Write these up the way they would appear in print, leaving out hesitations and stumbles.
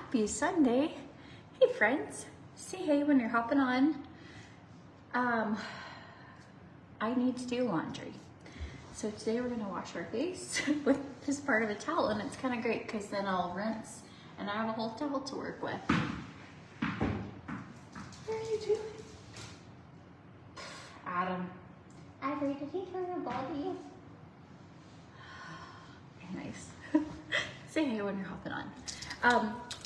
Happy Sunday. Hey friends, say hey when you're hopping on. I need to do laundry. So today we're gonna wash our face with just part of a towel, and it's kind of great because then I'll rinse and I have a whole towel to work with. What are you doing? Adam. Avery, did he turn your body? Nice. Say hey when you're hopping on.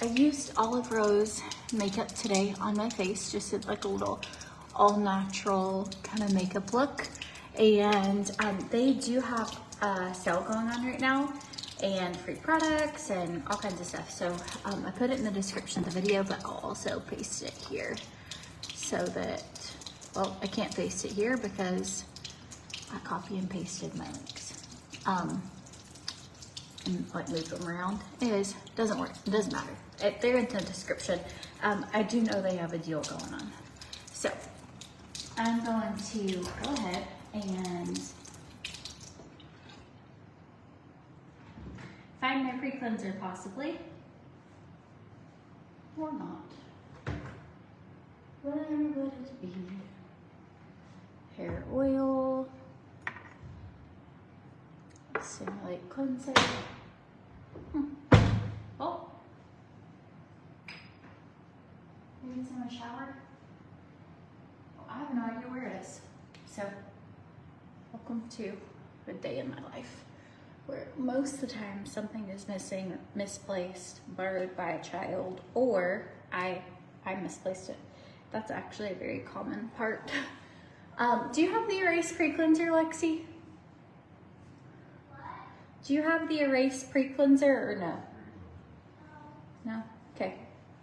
I used Olive Rose makeup today on my face, just like a little all natural kind of makeup look. And they do have a sale going on right now and free products and all kinds of stuff. So I put it in the description of the video, but I'll also paste it here so that, well, I can't paste it here because I copy and pasted my links. And like move them around. Anyways, doesn't work, it doesn't matter. They're in the description. I do know they have a deal going on. So I'm going to go ahead and find my pre-cleanser possibly, or not. Whatever would it be? Hair oil. Simulate cleanser. Oh. Maybe it's in my shower. Oh, I have no idea where it is. So, welcome to a day in my life where most of the time something is missing, misplaced, borrowed by a child, or I misplaced it. That's actually a very common part. Do you have the Erase Pre-Cleanser, Lexi? Do you have the Erase Pre-Cleanser or no? No? Okay.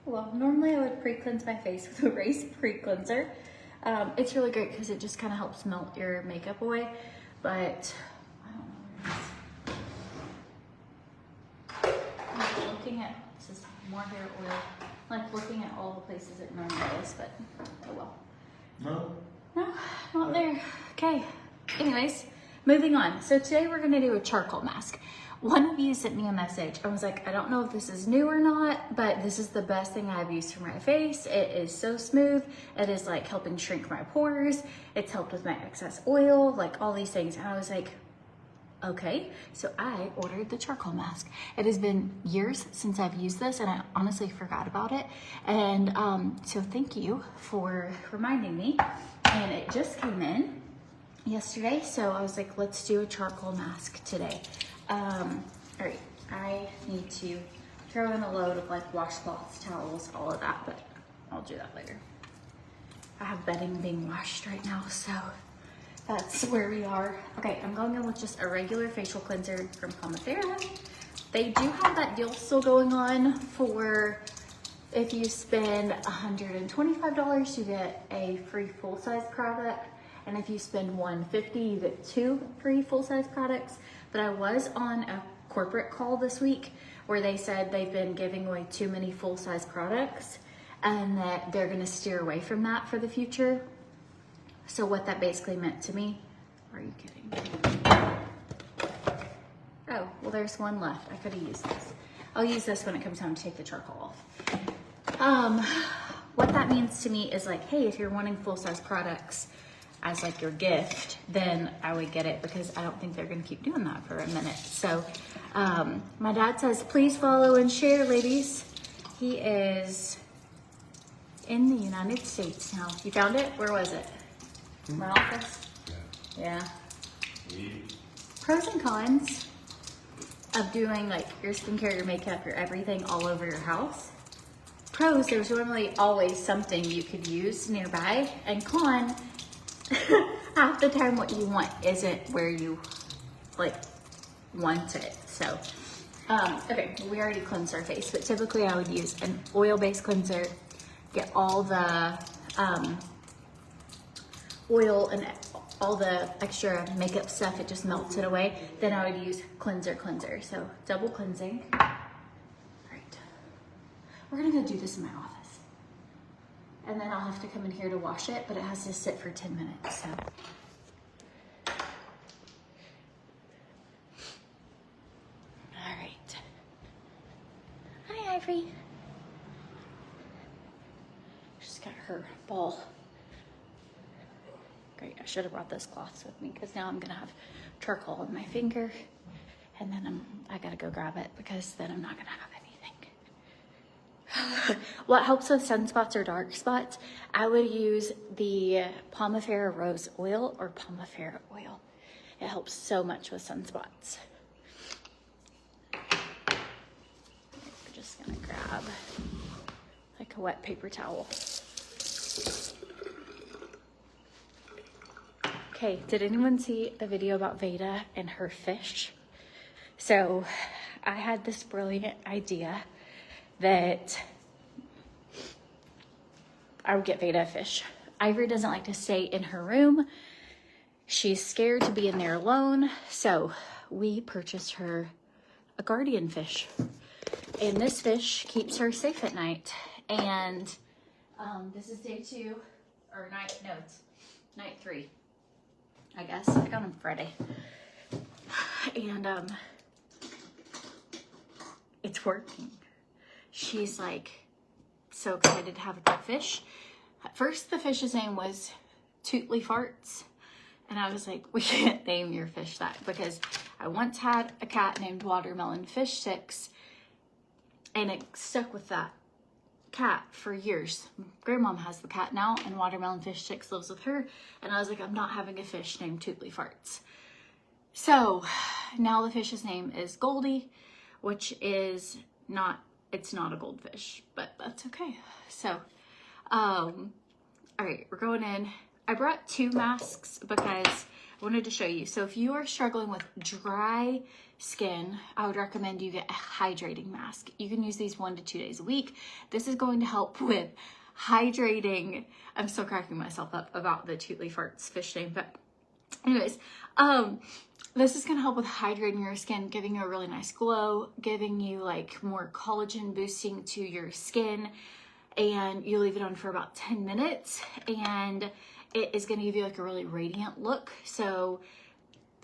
Well, normally I would pre-cleanse my face with Erase Pre-Cleanser. It's really great because it just kind of helps melt your makeup away, but I don't know where it is. I'm looking at, this is more hair oil, like looking at all the places it normally is, but oh well. No? No, not there. Okay. Anyways. Moving on. So today we're going to do a charcoal mask. One of you sent me a message. I was like, I don't know if this is new or not, but this is the best thing I've used for my face. It is so smooth. It is like helping shrink my pores. It's helped with my excess oil, like all these things. And I was like, okay. So I ordered the charcoal mask. It has been years since I've used this and I honestly forgot about it. And so thank you for reminding me. And it just came in yesterday, so I was like, let's do a charcoal mask today. All right, I need to throw in a load of like washcloths, towels, all of that, but I'll do that later. I have bedding being washed right now, so that's where we are. Okay, I'm going in with just a regular facial cleanser from Pomifera. They do have that deal still going on for if you spend $125, you get a free full-size product. And if you spend $150, you get 2 free full-size products. But I was on a corporate call this week where they said they've been giving away too many full-size products and that they're gonna steer away from that for the future. So what that basically meant to me, are you kidding? Oh, well there's one left. I could have used this. I'll use this when it comes time to take the charcoal off. What that means to me is like, hey, if you're wanting full-size products, as like your gift, then I would get it because I don't think they're gonna keep doing that for a minute. So my dad says, please follow and share, ladies. He is in the United States now. You found it? Where was it? My office? Yeah. Pros and cons of doing like your skincare, your makeup, your everything all over your house. Pros, there's normally always something you could use nearby, and con, half the time what you want isn't where you like want it. So okay, we already cleansed our face, but typically I would use an oil-based cleanser, get all the oil and all the extra makeup stuff, it just melts it away. Then I would use cleanser. So double cleansing. All right, we're gonna go do this in my office. And then I'll have to come in here to wash it, but it has to sit for 10 minutes, so. All right. Hi, Ivory. got her ball. Great, I should have brought those cloths with me because now I'm gonna have charcoal on my finger, and then I gotta go grab it because then I'm not gonna have anything. What helps with sunspots or dark spots, I would use the Pomifera Rose Oil or Pomifera Oil. It helps so much with sunspots. We're just gonna grab like a wet paper towel. Okay, did anyone see the video about Veda and her fish? So I had this brilliant idea that I would get Veda a fish. Ivory doesn't like to stay in her room. She's scared to be in there alone. So we purchased her a guardian fish. And this fish keeps her safe at night. And this is day 2, or night, no, it's night 3. I guess. I got him Friday. And it's working. She's like so excited to have a cat fish. At first the fish's name was Tootly Farts. And I was like, we can't name your fish that because I once had a cat named Watermelon Fish Sticks and it stuck with that cat for years. Grandmom has the cat now and Watermelon Fish Sticks lives with her, and I was like, I'm not having a fish named Tootly Farts. So now the fish's name is Goldie, which is not, it's not a goldfish, but that's okay. So all right, we're going in. I brought 2 masks because I wanted to show you. So if you are struggling with dry skin, I would recommend you get a hydrating mask. You can use these 1 to 2 days a week. This is going to help with hydrating. I'm still cracking myself up about the Tootly Farts fish name, but anyways, this is going to help with hydrating your skin, giving you a really nice glow, giving you like more collagen boosting to your skin, and you leave it on for about 10 minutes and it is going to give you like a really radiant look. So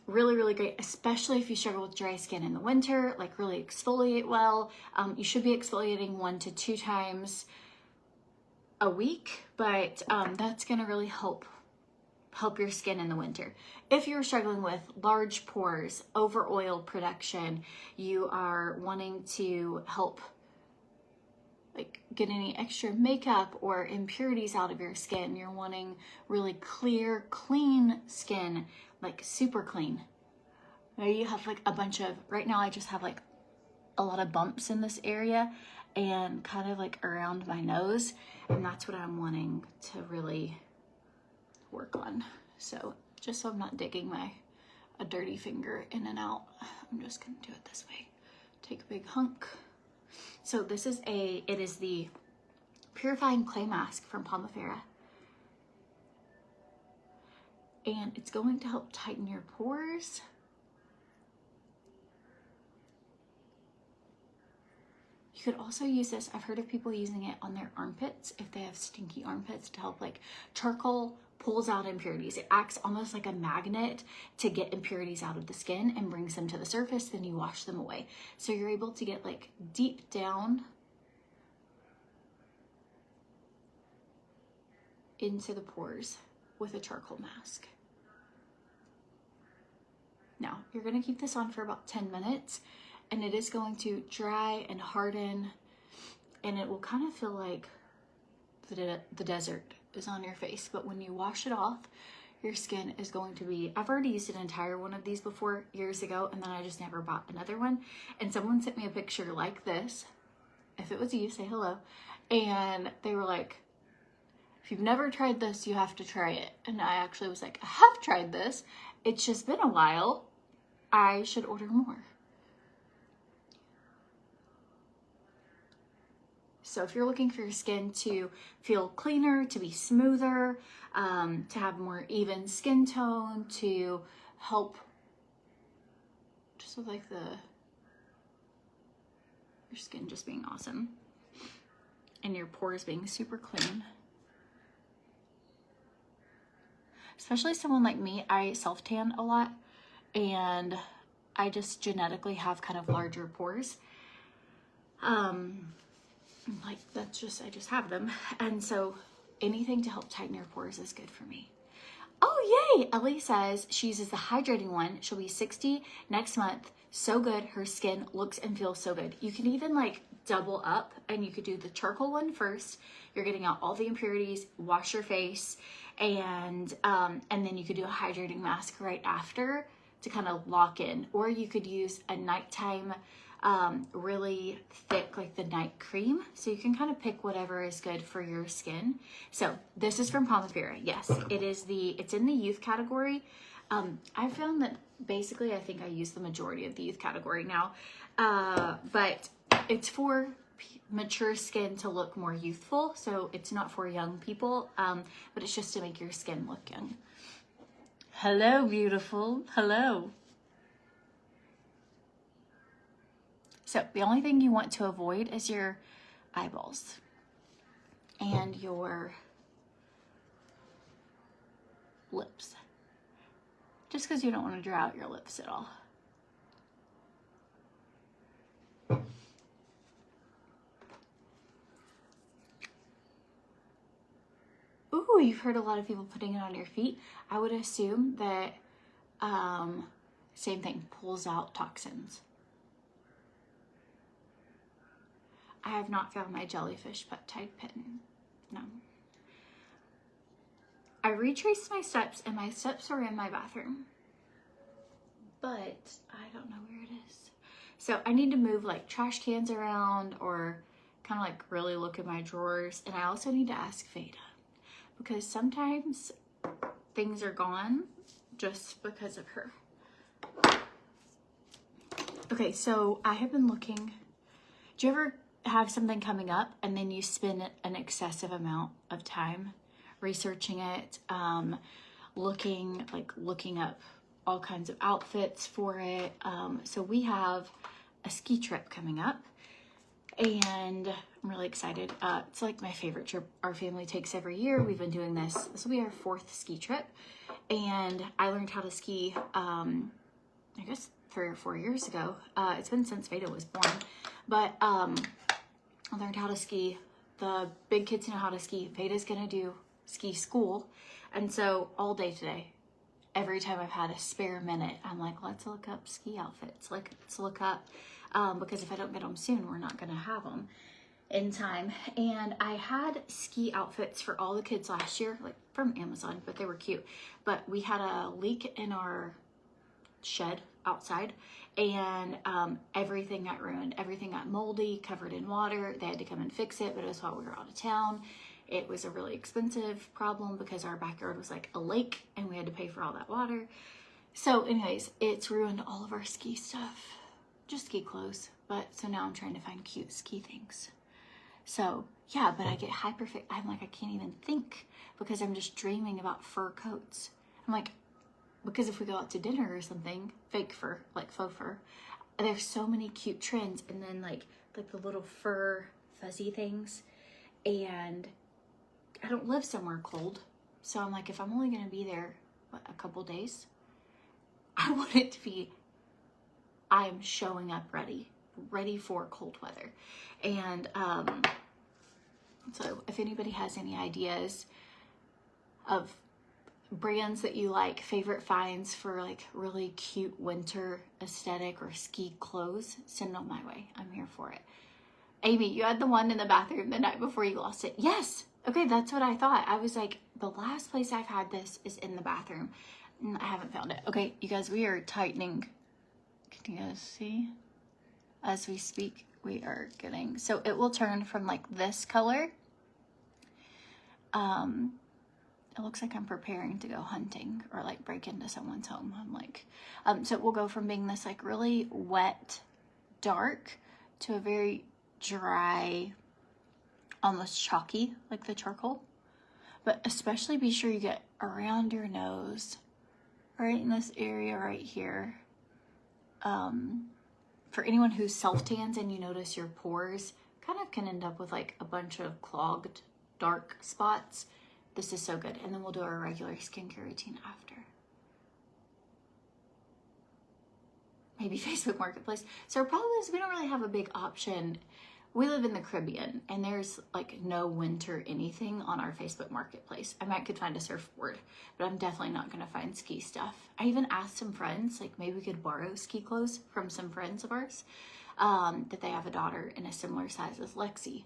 really, really great, especially if you struggle with dry skin in the winter, like really exfoliate well. You should be exfoliating 1 to 2 times a week, but that's going to really help your skin in the winter. If you're struggling with large pores, over oil production, you are wanting to help like get any extra makeup or impurities out of your skin, you're wanting really clear, clean skin, like super clean. Maybe you have like a bunch of, right now I just have like a lot of bumps in this area and kind of like around my nose, and that's what I'm wanting to really work on. So just so I'm not digging a dirty finger in and out, I'm just gonna do it this way. Take a big hunk. So this is it is the Purifying Clay Mask from Pomifera. And it's going to help tighten your pores. You could also use this, I've heard of people using it on their armpits if they have stinky armpits to help, like charcoal pulls out impurities. It acts almost like a magnet to get impurities out of the skin and brings them to the surface, then you wash them away. So you're able to get like deep down into the pores with a charcoal mask. Now, you're gonna keep this on for about 10 minutes and it is going to dry and harden, and it will kind of feel like the desert is on your face. But when you wash it off, your skin is going to be, I've already used an entire one of these before years ago, and then I just never bought another one. And someone sent me a picture like this. If it was you, say hello. And they were like, if you've never tried this, you have to try it. And I actually was like, I have tried this. It's just been a while. I should order more. So if you're looking for your skin to feel cleaner, to be smoother, to have more even skin tone, to help just with like your skin just being awesome and your pores being super clean. Especially someone like me, I self-tan a lot and I just genetically have kind of larger pores. Like that's just, I just have them. And so anything to help tighten your pores is good for me. Oh, yay! Ellie says she uses the hydrating one. She'll be 60 next month. So good. Her skin looks and feels so good. You can even like double up, and you could do the charcoal one first. You're getting out all the impurities, wash your face, and then you could do a hydrating mask right after to kind of lock in. Or you could use a nighttime really thick, like the night cream. So you can kind of pick whatever is good for your skin. So this is from Pomifera. Yes, it's in the youth category. I found that basically I think I use the majority of the youth category now. But it's for mature skin to look more youthful. So it's not for young people, but it's just to make your skin look young. Hello, beautiful. Hello. So the only thing you want to avoid is your eyeballs and your lips. Just because you don't want to dry out your lips at all. Ooh, you've heard a lot of people putting it on your feet. I would assume that same thing, pulls out toxins. I have not found my jellyfish peptide pin. No. I retraced my steps, and my steps are in my bathroom. But I don't know where it is. So I need to move like trash cans around, or kind of like really look in my drawers. And I also need to ask Veda, because sometimes things are gone just because of her. Okay, so I have been looking. Do you ever have something coming up and then you spend an excessive amount of time researching it, looking up all kinds of outfits for it? So we have a ski trip coming up, and I'm really excited. It's like my favorite trip our family takes every year. We've been doing this. This will be our 4th ski trip, and I learned how to ski, I guess 3 or 4 years ago. It's been since Veda was born, but I learned how to ski. The big kids know how to ski. Veda's gonna do ski school, and so all day today, every time I've had a spare minute, I'm like, let's look up ski outfits. Like, let's look up, because if I don't get them soon, we're not gonna have them in time. And I had ski outfits for all the kids last year, like from Amazon, but they were cute. But we had a leak in our shed outside, and everything got ruined. Everything got moldy, covered in water. They had to come and fix it, but it was while we were out of town. It was a really expensive problem because our backyard was like a lake, and we had to pay for all that water. So anyways, it's ruined all of our ski stuff, just ski clothes. But so now I'm trying to find cute ski things. So yeah, but I get I'm like, I can't even think because I'm just dreaming about fur coats. I'm like, because if we go out to dinner or something, fake fur, like faux fur, there's so many cute trends, and then like the little fur fuzzy things. And I don't live somewhere cold, so I'm like, if I'm only gonna be there a couple days, I want it to be, I am showing up ready for cold weather. And so if anybody has any ideas of brands that you like, favorite finds for like really cute winter aesthetic or ski clothes, send them my way. I'm here for it. Amy, you had the one in the bathroom the night before you lost it. Yes. Okay, that's what I thought. I was like, the last place I've had this is in the bathroom. I haven't found it. Okay, you guys, we are tightening. Can you guys see? As we speak, we are getting, so it will turn from like this color. It looks like I'm preparing to go hunting or like break into someone's home. I'm like, so it will go from being this like really wet, dark to a very dry, almost chalky, like the charcoal. But especially be sure you get around your nose, right in this area right here. For anyone who self-tans and you notice your pores kind of can end up with like a bunch of clogged dark spots, this is so good. And then we'll do our regular skincare routine after. Maybe Facebook Marketplace. So our problem is we don't really have a big option we live in the Caribbean and there's like no winter anything on our Facebook marketplace. I might could find a surfboard, but I'm definitely not going to find ski stuff. I even asked some friends, like maybe we could borrow ski clothes from some friends of ours, that they have a daughter in a similar size as Lexi.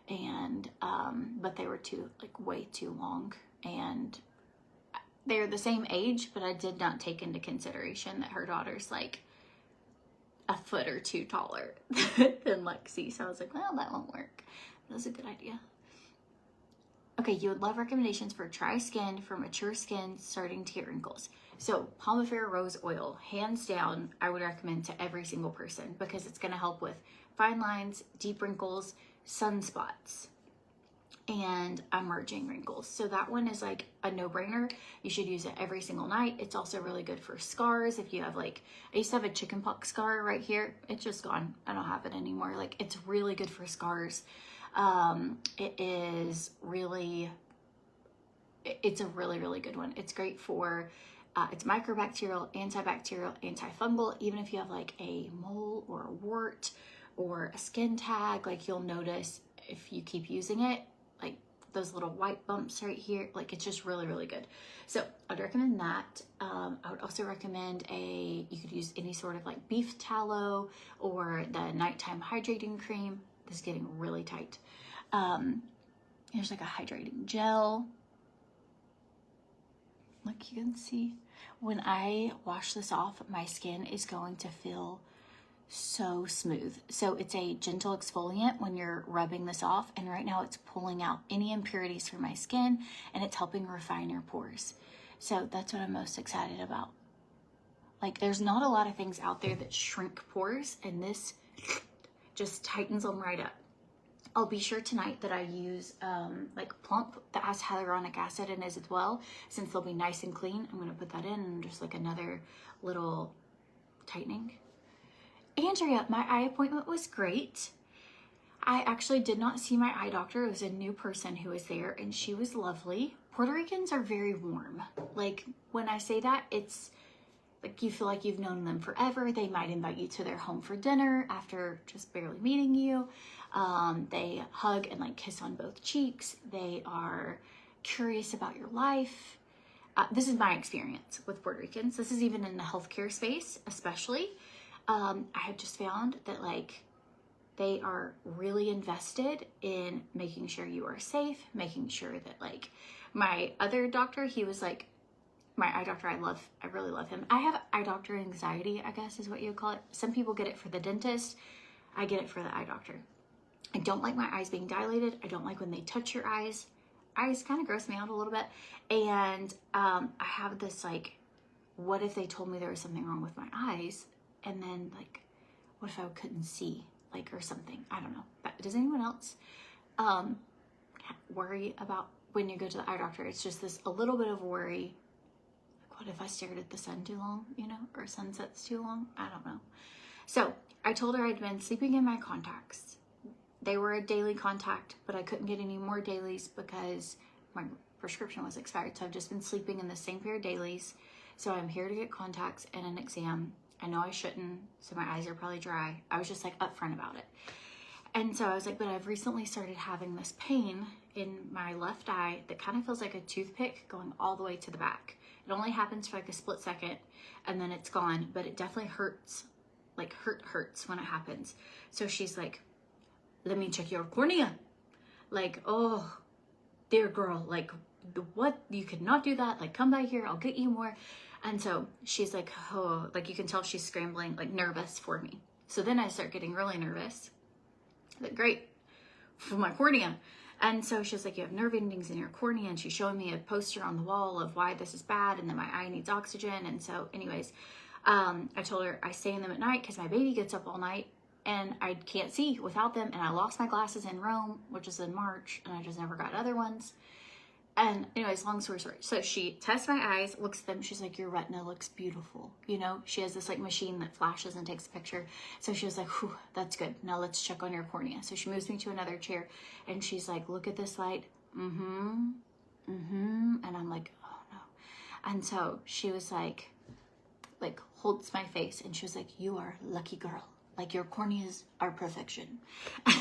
And, but they were way too long, and they're the same age, but I did not take into consideration that her daughter's like a foot or two taller than Lexi. So I was like, well, that won't work. That was a good idea. Okay, you would love recommendations for dry skin, for mature skin starting to get wrinkles. So Palmifera Rose Oil, hands down, I would recommend to every single person because it's going to help with fine lines, deep wrinkles, sunspots, and emerging wrinkles. So that one is like a no-brainer. You should use it every single night. It's also really good for scars. If you have I used to have a chickenpox scar right here. It's just gone. I don't have it anymore. Like, it's really good for scars. It's a really, really good one. It's great for, it's microbacterial, antibacterial, antifungal. Even if you have like a mole or a wart or a skin tag, like you'll notice if you keep using it, like those little white bumps right here, like it's just really, really good. So I'd recommend that. I would also recommend you could use any sort of like beef tallow or the nighttime hydrating cream. This is getting really tight. There's like a hydrating gel. Like you can see, when I wash this off, my skin is going to feel so smooth. So it's a gentle exfoliant when you're rubbing this off, and right now it's pulling out any impurities from my skin and it's helping refine your pores. So that's what I'm most excited about. Like, there's not a lot of things out there that shrink pores, and this just tightens them right up. I'll be sure tonight that I use like Plump that has hyaluronic acid in it as well, since they'll be nice and clean. I'm going to put that in and just like another little tightening. Andrea, my eye appointment was great. I actually did not see my eye doctor. It was a new person who was there, and she was lovely. Puerto Ricans are very warm. Like, when I say that, it's like you feel like you've known them forever. They might invite you to their home for dinner after just barely meeting you. They hug and like kiss on both cheeks. They are curious about your life. This is my experience with Puerto Ricans. This is even in the healthcare space, especially. I have just found that like they are really invested in making sure you are safe, making sure that like my other doctor, he was like, my eye doctor, I really love him. I have eye doctor anxiety, I guess is what you would call it. Some people get it for the dentist. I get it for the eye doctor. I don't like my eyes being dilated. I don't like when they touch your eyes. Eyes kind of gross me out a little bit. And I have this like, what if they told me there was something wrong with my eyes? And then like, what if I couldn't see, like, or something? I don't know. But does anyone else worry about when you go to the eye doctor? It's just this a little bit of worry. Like, what if I stared at the sun too long, you know, or sunsets too long? I don't know. So I told her I'd been sleeping in my contacts. They were a daily contact, but I couldn't get any more dailies because my prescription was expired. So I've just been sleeping in the same pair of dailies. So I'm here to get contacts and an exam. I know I shouldn't, so my eyes are probably dry. I was just like upfront about it. And so I was like, but I've recently started having this pain in my left eye that kind of feels like a toothpick going all the way to the back. It only happens for like a split second and then it's gone, but it definitely hurts, like hurts when it happens. So she's like, let me check your cornea. Like, oh, dear girl, like what? You could not do that. Like, come by here, I'll get you more. And so she's like, oh, like you can tell she's scrambling, like nervous for me. So then I start getting really nervous. Like, great, for my cornea. And so she's like, you have nerve endings in your cornea. And she's showing me a poster on the wall of why this is bad and that my eye needs oxygen. And so anyways, I told her I stay in them at night because my baby gets up all night and I can't see without them. And I lost my glasses in Rome, which is in March, and I just never got other ones. And anyways, long story short, so she tests my eyes, looks at them. She's like, your retina looks beautiful. You know, she has this like machine that flashes and takes a picture. So she was like, whew, that's good. Now let's check on your cornea. So she moves me to another chair and she's like, look at this light. And I'm like, oh no. And so she was like holds my face and she was like, you are a lucky girl. Like, your corneas are perfection.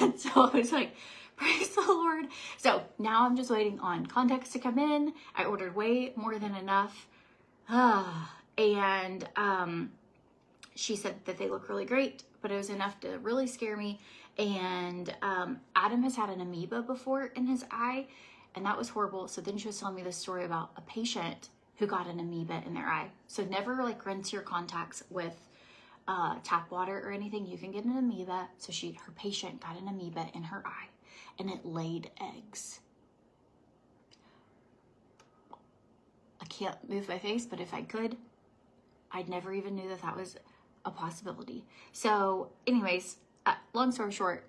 And so I was like, praise the Lord. So now I'm just waiting on contacts to come in. I ordered way more than enough. And she said that they look really great, but it was enough to really scare me. And Adam has had an amoeba before in his eye, and that was horrible. So then she was telling me this story about a patient who got an amoeba in their eye. So never like rinse your contacts with tap water or anything. You can get an amoeba. So her patient got an amoeba in her eye, and it laid eggs. I can't move my face, but if I could, I'd never even knew that that was a possibility. So anyways, long story short,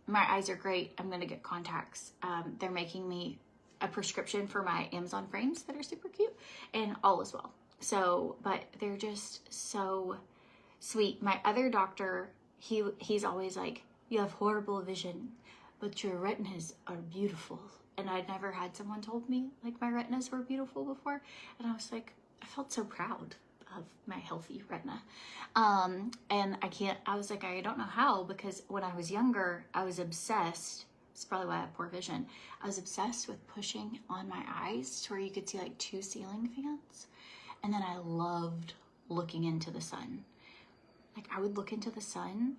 my eyes are great. I'm going to get contacts. They're making me a prescription for my Amazon frames that are super cute, and all is well. So, but they're just so sweet. My other doctor, he's always like, you have horrible vision, but your retinas are beautiful. And I'd never had someone told me like my retinas were beautiful before. And I was like, I felt so proud of my healthy retina. And I was like, I don't know how, because when I was younger, I was obsessed. It's probably why I have poor vision. I was obsessed with pushing on my eyes to where you could see like 2 ceiling fans. And then I loved looking into the sun. Like, I would look into the sun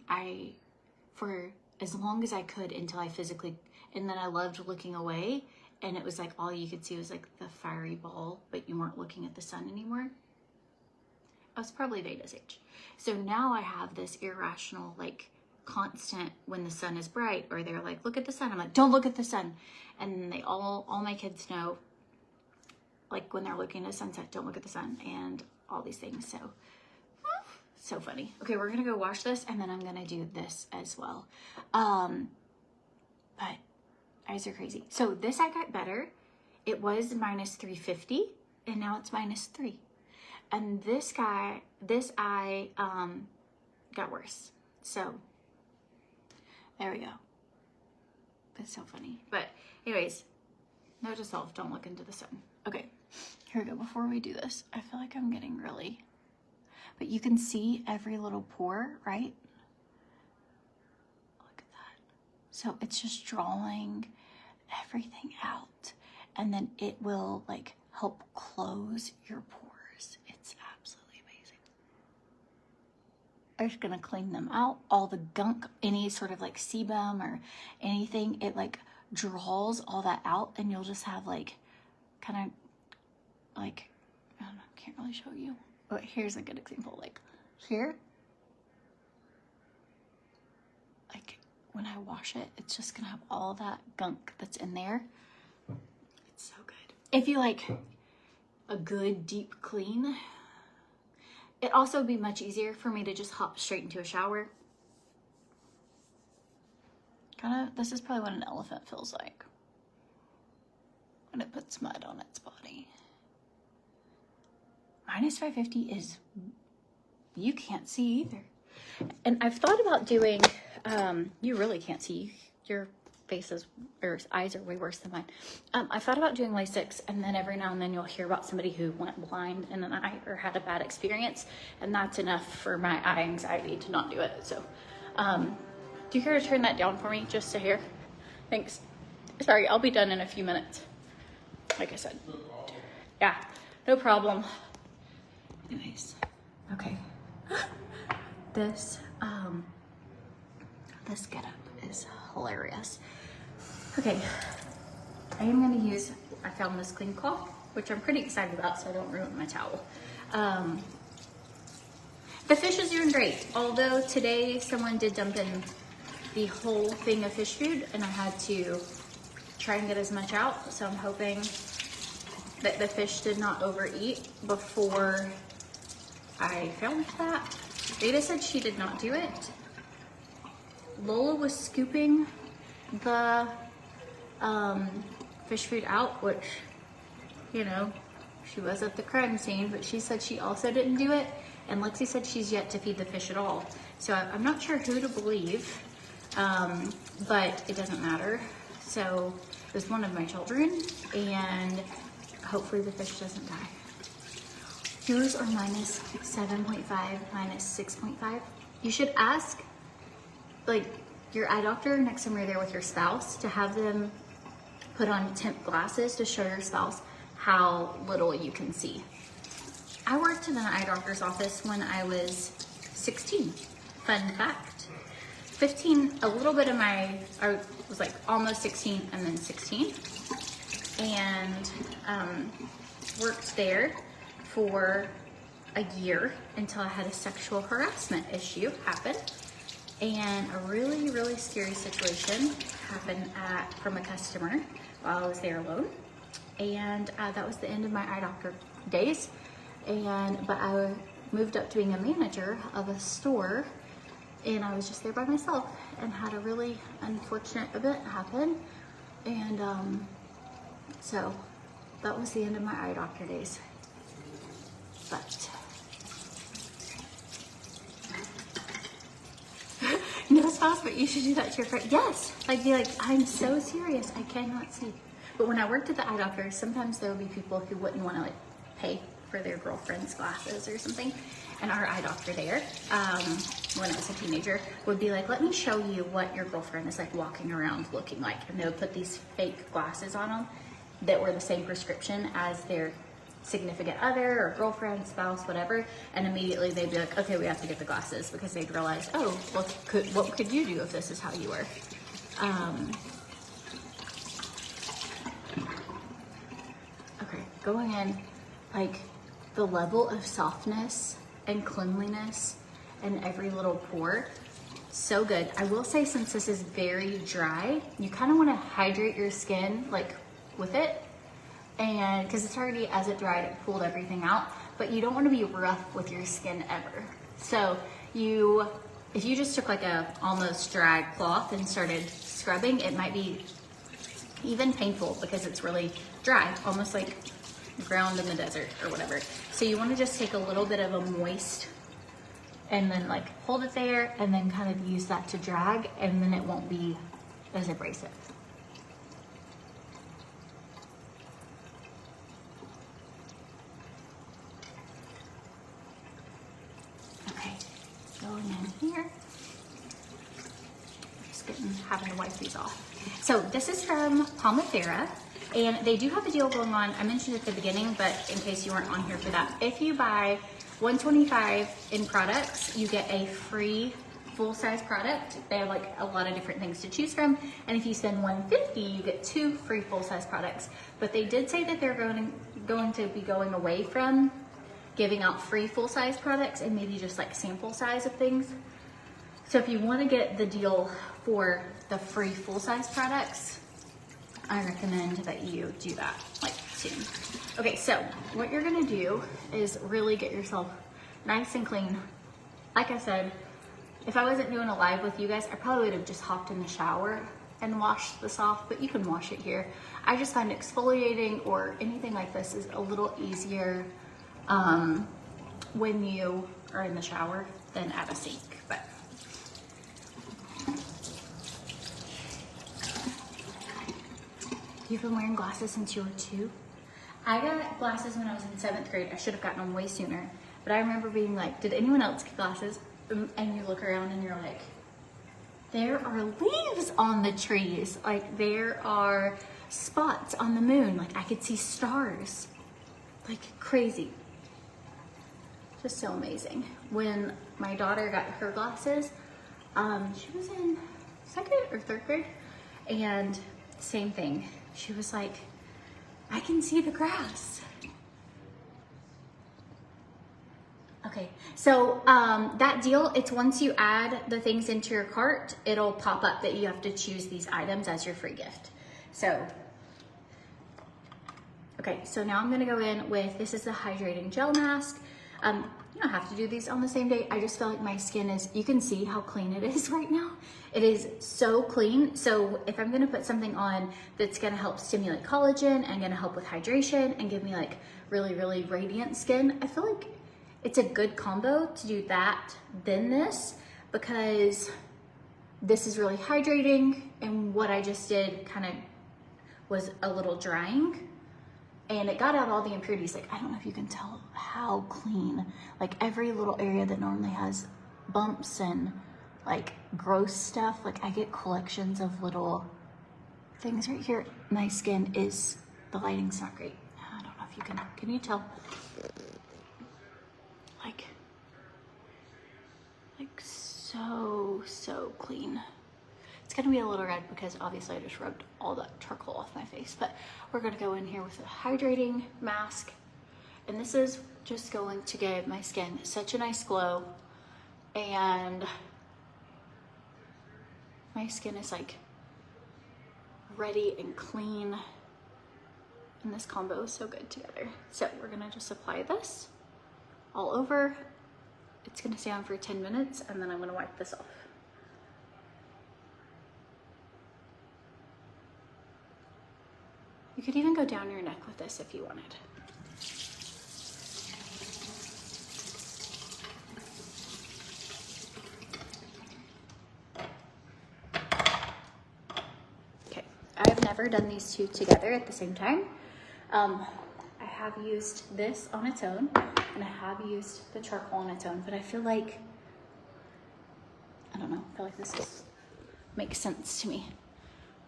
for as long as I could until I physically, and then I loved looking away, and it was like all you could see was like the fiery ball, but you weren't looking at the sun anymore. I was probably Veda's age. So now I have this irrational, like, constant when the sun is bright, or they're like, look at the sun. I'm like, don't look at the sun. And they all my kids know, like, when they're looking at a sunset, don't look at the sun, and all these things. So funny. Okay, we're gonna go wash this, and then I'm gonna do this as well. But eyes are crazy. So this eye got better. It was minus 350, and now it's minus 3. And this eye got worse. So there we go. That's so funny. But anyways, note to self, don't look into the sun. Okay, here we go. Before we do this, I feel like I'm getting really, but you can see every little pore, right? Look at that. So it's just drawing everything out, and then it will like help close your pores. It's absolutely amazing. I'm just gonna clean them out. All the gunk, any sort of like sebum or anything, it like draws all that out, and you'll just have like kind of like, I don't know, can't really show you. But here's a good example, like here, like when I wash it, it's just gonna have all that gunk that's in there. It's so good. If you like a good deep clean, it'd also be much easier for me to just hop straight into a shower. This is probably what an elephant feels like when it puts mud on its body. Minus 550 is, you can't see either. And I've thought about doing, you really can't see. Your faces or eyes are way worse than mine. I thought about doing LASIK, and then every now and then you'll hear about somebody who went blind in an eye or had a bad experience, and that's enough for my eye anxiety to not do it. So, do you care to turn that down for me just to hear? Thanks. Sorry, I'll be done in a few minutes. Like I said. Yeah, no problem. Anyways, okay. This getup is hilarious. Okay, I am gonna use, I found this clean cloth, which I'm pretty excited about so I don't ruin my towel. The fish is doing great, although today someone did dump in the whole thing of fish food, and I had to try and get as much out, so I'm hoping that the fish did not overeat before I filmed that. Veda said she did not do it. Lola was scooping the fish food out, which, you know, she was at the crime scene, but she said she also didn't do it. And Lexi said she's yet to feed the fish at all. So I'm not sure who to believe, but it doesn't matter. So it was one of my children, and hopefully the fish doesn't die. Yours are minus 7.5, minus 6.5. You should ask like your eye doctor next time you're there with your spouse to have them put on tint glasses to show your spouse how little you can see. I worked in an eye doctor's office when I was 16. Fun fact. 15, a little bit of I was like almost 16 and then 16. And worked there for a year until I had a sexual harassment issue happen. And a really, really scary situation happened from a customer while I was there alone. And that was the end of my eye doctor days. But I moved up to being a manager of a store, and I was just there by myself and had a really unfortunate event happen. And so that was the end of my eye doctor days. But no spouse, but you should do that to your friend. Yes, like be like, I'm so serious, I cannot see. But when I worked at the eye doctor, sometimes there would be people who wouldn't want to like pay for their girlfriend's glasses or something. And our eye doctor there, when I was a teenager, would be like, let me show you what your girlfriend is like walking around looking like. And they would put these fake glasses on them that were the same prescription as their significant other or girlfriend, spouse, whatever. And immediately they'd be like, okay, we have to get the glasses, because they'd realize, oh, what could you do if this is how you were? Okay, going in, like the level of softness and cleanliness in every little pore, so good. I will say, since this is very dry, you kind of want to hydrate your skin like with it, and because it's already, as it dried, it pulled everything out, but you don't want to be rough with your skin ever. So if you just took like a almost dry cloth and started scrubbing, it might be even painful because it's really dry, almost like ground in the desert or whatever. So you want to just take a little bit of a moist and then like hold it there and then kind of use that to drag, and then it won't be as abrasive. Okay, going in here. Just having to wipe these off. So this is from Palmifera, and they do have a deal going on. I mentioned at the beginning, but in case you weren't on here for that, if you buy $125 in products, you get a free full-size product. They have like a lot of different things to choose from, and if you spend $150, you get 2 free full-size products. But they did say that they're going to be going away from giving out free full-size products and maybe just like sample size of things. So if you want to get the deal for the free full-size products, I recommend that you do that like soon. Okay, so what you're gonna do is really get yourself nice and clean. Like I said, if I wasn't doing a live with you guys, I probably would have just hopped in the shower and washed this off, but you can wash it here. I just find exfoliating or anything like this is a little easier when you are in the shower than at a sink. But you've been wearing glasses since you were 2? I got glasses when I was in 7th grade. I should have gotten them way sooner. But I remember being like, did anyone else get glasses? And you look around and you're like, there are leaves on the trees. Like there are spots on the moon. Like I could see stars. Like crazy. Just so amazing. When my daughter got her glasses, she was in 2nd or 3rd grade. And same thing. She was like, I can see the grass. Okay, so that deal, it's once you add the things into your cart, it'll pop up that you have to choose these items as your free gift. So, okay, so now I'm gonna go in with, this is the hydrating gel mask. You don't have to do these on the same day. I just feel like my skin is, you can see how clean it is right now. It is so clean. So if I'm gonna put something on that's gonna help stimulate collagen and gonna help with hydration and give me like really, really radiant skin, I feel like it's a good combo to do that then this, because this is really hydrating, and what I just did kind of was a little drying. And it got out all the impurities. Like, I don't know if you can tell how clean, like every little area that normally has bumps and like gross stuff. Like I get collections of little things right here. My skin is, the lighting's not great. I don't know if you can you tell? Like so clean. It's gonna be a little red because obviously I just rubbed all that charcoal off my face, but we're gonna go in here with a hydrating mask. And this is just going to give my skin such a nice glow. And my skin is like ready and clean. And this combo is so good together. So we're gonna just apply this all over. It's gonna stay on for 10 minutes and then I'm gonna wipe this off. You could even go down your neck with this if you wanted. Okay, I've never done these two together at the same time. I have used this on its own and I have used the charcoal on its own, but I feel like, I don't know, I feel like this makes sense to me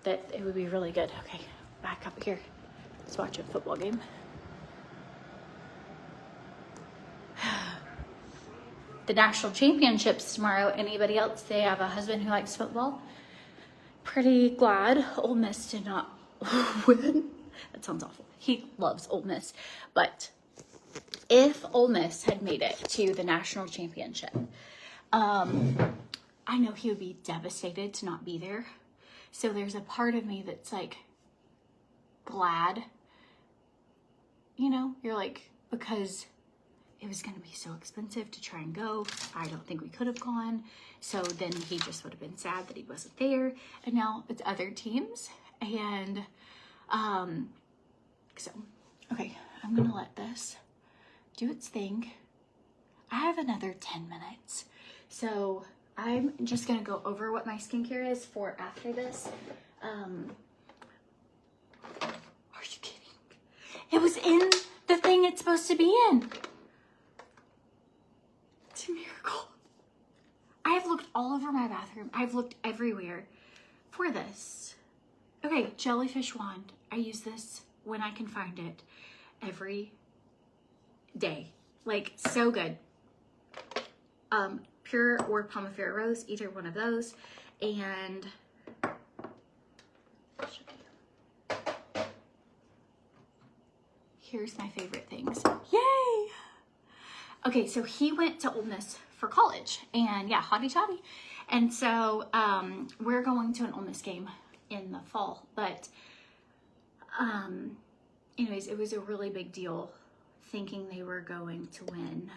that it would be really good. Okay, back up here. Let's watch a football game. The national championships tomorrow. Anybody else? They have a husband who likes football. Pretty glad Ole Miss did not win. That sounds awful. He loves Ole Miss. But if Ole Miss had made it to the national championship, I know he would be devastated to not be there. So there's a part of me that's like glad, you know, you're like, because it was going to be so expensive to try and go. I don't think we could have gone. So then he just would have been sad that he wasn't there. And now it's other teams. And so, okay, I'm going to let this do its thing. I have another 10 minutes. So I'm just going to go over what my skincare is for after this. Are you kidding? It was in the thing it's supposed to be in. It's a miracle. I have looked all over my bathroom. I've looked everywhere for this. Okay, jellyfish wand. I use this when I can find it every day. Like, so good. Pure or Pomifera Rose, either one of those. And I'll show you. Here's my favorite things. Yay! Okay, so he went to Ole Miss for college, and yeah, hotty toddy. And so we're going to an Ole Miss game in the fall, but anyways, it was a really big deal thinking they were going to win,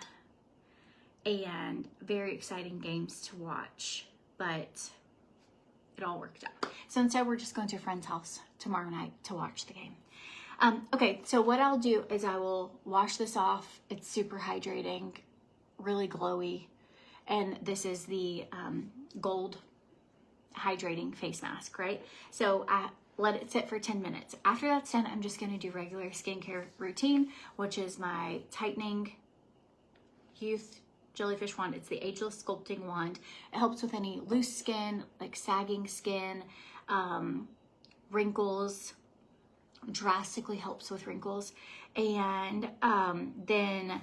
and very exciting games to watch, but it all worked out. So instead we're just going to a friend's house tomorrow night to watch the game. Okay, so what I'll do is I will wash this off. It's super hydrating, really glowy. And this is the gold hydrating face mask, right? So I let it sit for 10 minutes. After that's done, I'm just gonna do regular skincare routine, which is my tightening youth jellyfish wand. It's the Ageless Sculpting Wand. It helps with any loose skin, like sagging skin, wrinkles, drastically helps with wrinkles. And then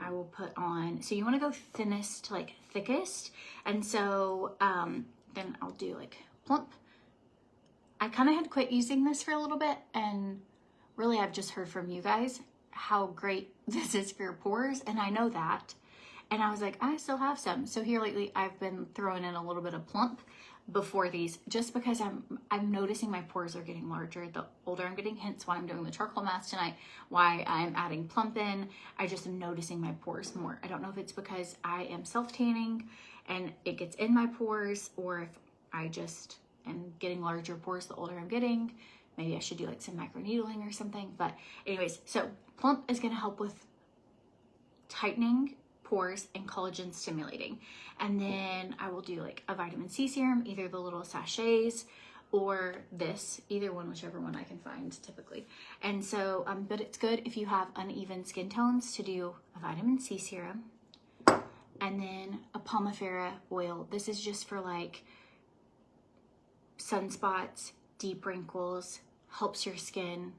I will put on, so you want to go thinnest to like thickest, and so then I'll do like plump. I kind of had quit using this for a little bit, and really I've just heard from you guys how great this is for your pores, and I know that, and I was like, I still have some. So here lately I've been throwing in a little bit of plump before these, just because I'm noticing my pores are getting larger the older I'm getting, hence why I'm doing the charcoal mask tonight, why I'm adding plump in. I just am noticing my pores more. I don't know if it's because I am self-tanning and it gets in my pores, or if I just am getting larger pores the older I'm getting. Maybe I should do like some microneedling or something. But anyways, so plump is gonna help with tightening pores and collagen stimulating. And then I will do like a vitamin C serum, either the little sachets or this, either one, whichever one I can find typically. And so, but it's good if you have uneven skin tones to do a vitamin C serum. and then a Pomifera oil. This is just for like sunspots, deep wrinkles, helps your skin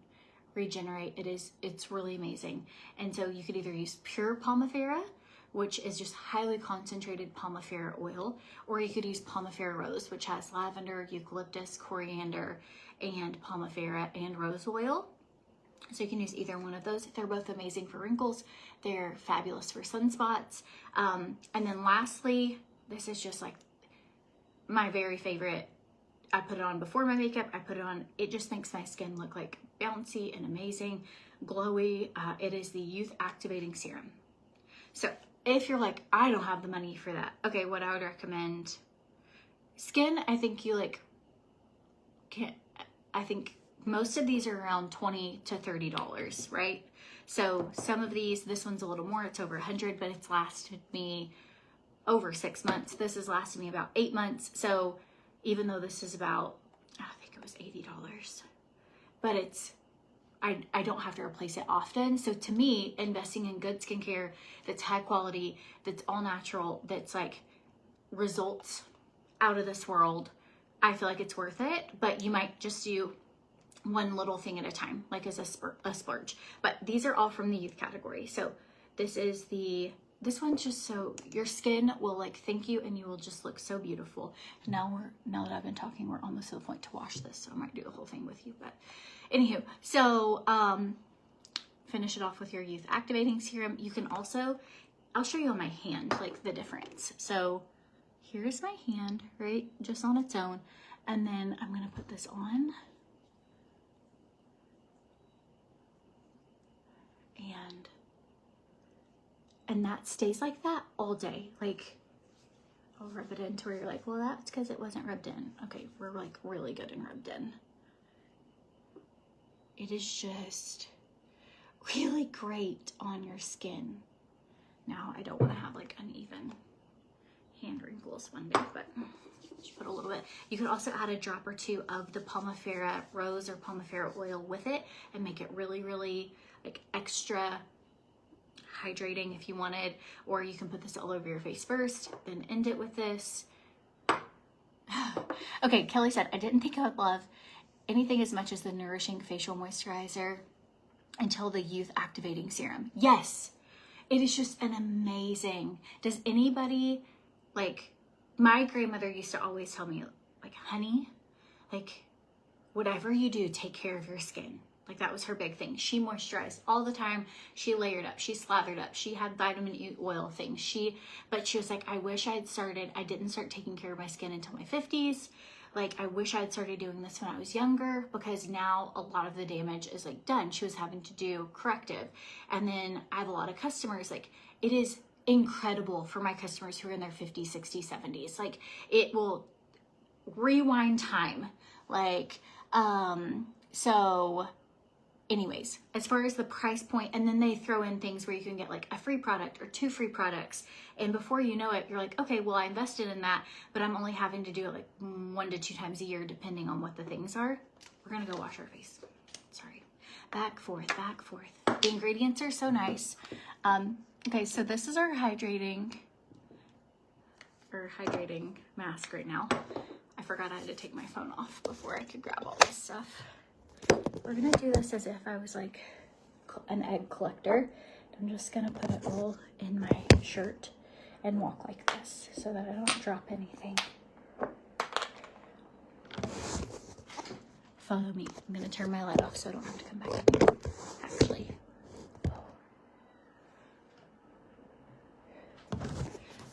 regenerate. It's really amazing. And so you could either use pure Pomifera, which is just highly concentrated Pomifera oil, or you could use Pomifera rose, which has lavender, eucalyptus, coriander, and Pomifera and rose oil. So you can use either one of those. They're both amazing for wrinkles. They're fabulous for sunspots. And then lastly, this is just like my very favorite. I put it on before my makeup. I put it on. It just makes my skin look like bouncy and amazing, glowy. It is the Youth Activating Serum. So if you're like, I don't have the money for that. Okay, what I would recommend, skin, I think you like, I think most of these are around $20 to $30, right? So some of these, this one's a little more, it's over 100, but it's lasted me over 6 months. This has lasted me about 8 months. So even though this is about, I think it was $80, but it's, I don't have to replace it often. So to me, investing in good skincare that's high quality, that's all natural, that's like results out of this world, I feel like it's worth it. But you might just do one little thing at a time, like as a splurge. But these are all from the youth category. So this one's just so your skin will like thank you, and you will just look so beautiful. Now that I've been talking, we're almost to the point to wash this, so I might do a whole thing with you. But anywho, so finish it off with your Youth Activating Serum. You can also, I'll show you on my hand like the difference. So here's my hand, right, just on its own, and then I'm gonna put this on, and that stays like that all day. Like I'll rub it in to where you're like, well, that's because it wasn't rubbed in. Okay, we're like really good and rubbed in. It is just really great on your skin. Now, I don't want to have like uneven hand wrinkles one day, but just put a little bit. You could also add a drop or two of the Pomifera rose or Pomifera oil with it and make it really, really like extra hydrating if you wanted, or you can put this all over your face first, then end it with this. Okay, Kelly said, I didn't think I would love anything as much as the Nourishing Facial Moisturizer until the Youth Activating Serum. Yes, it is just an amazing. Does anybody, like, my grandmother used to always tell me, like, honey, like, whatever you do, take care of your skin. Like, that was her big thing. She moisturized all the time. She layered up. She slathered up. She had vitamin E oil things. But she was like, I wish I didn't start taking care of my skin until my 50s. Like, I wish I had started doing this when I was younger, because now a lot of the damage is like done. She was having to do corrective. And then I have a lot of customers, like, it is incredible for my customers who are in their 50s, 60s, 70s. Like, it will rewind time. Like, so anyways, as far as the price point, and then they throw in things where you can get like a free product or 2 free products. And before you know it, you're like, okay, well, I invested in that, but I'm only having to do it like 1 to 2 times a year, depending on what the things are. We're gonna go wash our face. Sorry. Back, forth, back, forth. The ingredients are so nice. Okay, so this is our hydrating mask right now. I forgot I had to take my phone off before I could grab all this stuff. We're gonna do this as if I was like an egg collector. I'm just gonna put it all in my shirt and walk like this so that I don't drop anything. Follow me. I'm gonna turn my light off so I don't have to come back. Actually.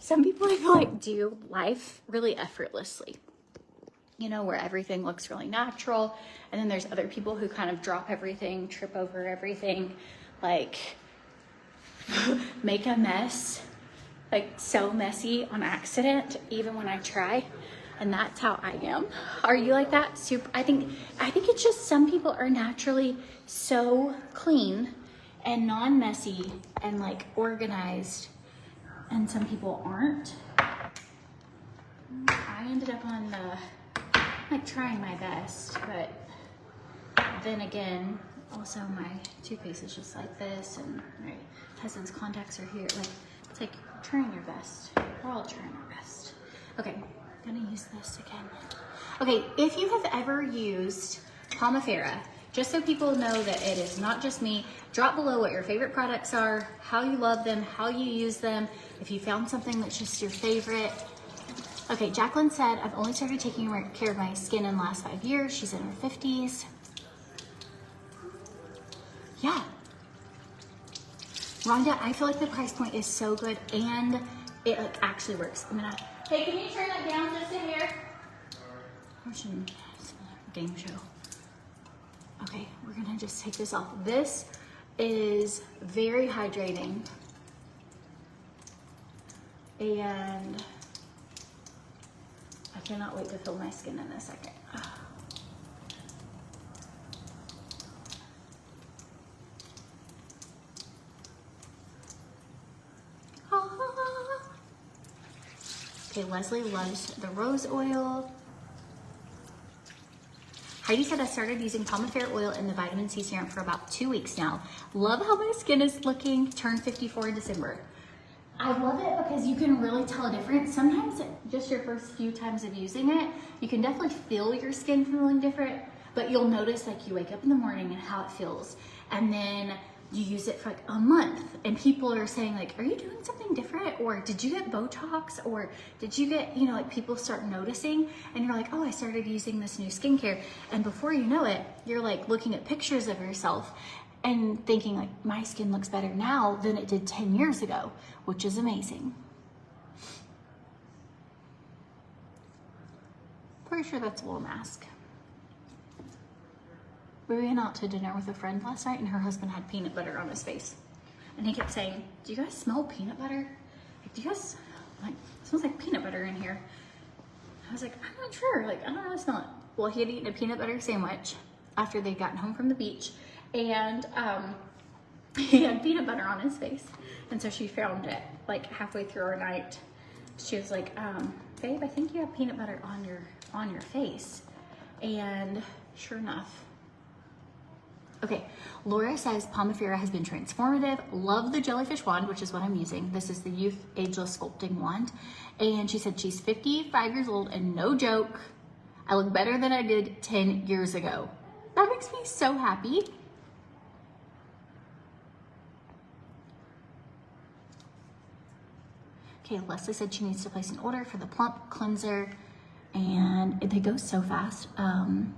Some people, I feel like, do life really effortlessly. You know, where everything looks really natural. And then there's other people who kind of drop everything, trip over everything, like make a mess, like so messy on accident, even when I try. And that's how I am. Are you like that? I think it's just some people are naturally so clean and non-messy and like organized, and some people aren't. I ended up on the like trying my best, but then again, also my toothpaste is just like this, and my husband's contacts are here. Like, it's like trying your best. We're all trying our best. Okay, I'm gonna use this again. Okay, if you have ever used Pomifera, just so people know that it is not just me, drop below what your favorite products are, how you love them, how you use them, if you found something that's just your favorite. Okay, Jacqueline said, I've only started taking care of my skin in the last 5 years. She's in her 50s. Yeah. Rhonda, I feel like the price point is so good and it like actually works. I'm gonna, hey, can you turn that down just a hair? Watching a game show. Okay, we're gonna just take this off. This is very hydrating. And I cannot wait to feel my skin in a second. Okay, Leslie loves the rose oil. Heidi said I started using Pomifera oil and the vitamin C serum for about 2 weeks now. Love how my skin is looking. Turned 54 in December. I love it because you can really tell a difference. Sometimes just your first few times of using it, you can definitely feel your skin feeling different, but you'll notice like you wake up in the morning and how it feels. And then you use it for like a month and people are saying like, are you doing something different? Or did you get Botox? Or did you get, you know, like people start noticing and you're like, oh, I started using this new skincare. And before you know it, you're like looking at pictures of yourself and thinking like, my skin looks better now than it did 10 years ago, which is amazing. Pretty sure that's a wool mask. We went out to dinner with a friend last night and her husband had peanut butter on his face. And he kept saying, do you guys smell peanut butter? Like, do you guys, like, it smells like peanut butter in here. I was like, I'm not sure, like, I don't really smell it. Well, he had eaten a peanut butter sandwich after they'd gotten home from the beach and he had peanut butter on his face. And so she found it like halfway through our night. She was like, babe, I think you have peanut butter on your face. And sure enough. Okay, Laura says Pomifera has been transformative. Love the jellyfish wand, which is what I'm using. This is the Youth Ageless Sculpting Wand. And she said she's 55 years old and no joke, I look better than I did 10 years ago. That makes me so happy. Okay, Leslie said she needs to place an order for the Plump Cleanser and they go so fast. And